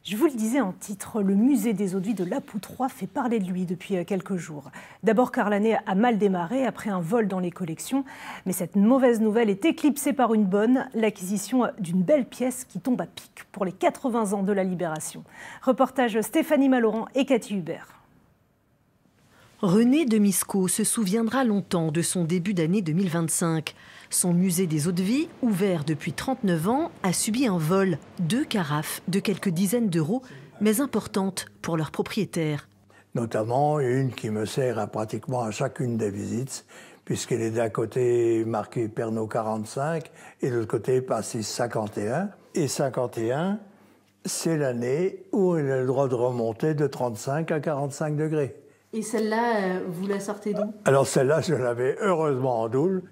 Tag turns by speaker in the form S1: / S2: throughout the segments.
S1: Je vous le disais en titre, le musée des eaux-de-vie de Lapoutroie fait parler de lui depuis quelques jours. D'abord car l'année a mal démarré après un vol dans les collections. Mais cette mauvaise nouvelle est éclipsée par une bonne, l'acquisition d'une belle pièce qui tombe à pic pour les 80 ans de la Libération. Reportage Stéphanie Malauran et Cathy Hubert.
S2: René de Miscot se souviendra longtemps de son début d'année 2025. Son musée des eaux-de-vie, ouvert depuis 39 ans, a subi un vol. 2 carafes de quelques dizaines d'euros, mais importantes pour leurs propriétaires.
S3: Notamment une qui me sert pratiquement à chacune des visites, puisqu'elle est d'un côté marquée Pernod 45 et de l'autre côté Pastis 51. Et 51, c'est l'année où elle a le droit de remonter de 35 à 45 degrés.
S2: Et celle-là, vous la sortez d'où?
S3: Alors celle-là, je l'avais heureusement en doule.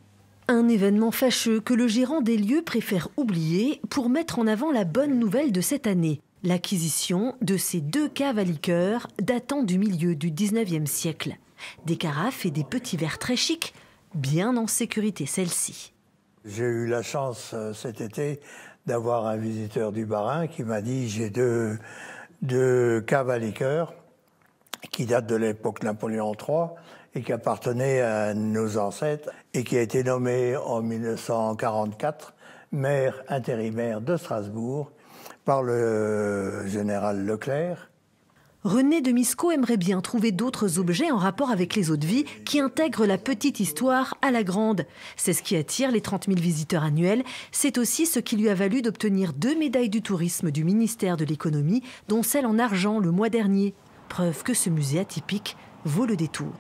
S2: Un événement fâcheux que le gérant des lieux préfère oublier pour mettre en avant la bonne nouvelle de cette année. L'acquisition de ces 2 caves à liqueurs datant du milieu du 19e siècle. Des carafes et des petits verres très chics, bien en sécurité celles-ci.
S3: J'ai eu la chance cet été d'avoir un visiteur du Bas-Rhin qui m'a dit « j'ai deux caves à liqueurs qui datent de l'époque Napoléon III et qui appartenaient à nos ancêtres et qui a été nommé en 1944 maire intérimaire de Strasbourg par le général Leclerc.
S2: René de Miscot aimerait bien trouver d'autres objets en rapport avec les eaux-de-vie qui intègrent la petite histoire à la grande. C'est ce qui attire les 30 000 visiteurs annuels. C'est aussi ce qui lui a valu d'obtenir 2 médailles du tourisme du ministère de l'économie, dont celle en argent le mois dernier. Preuve que ce musée atypique vaut le détour.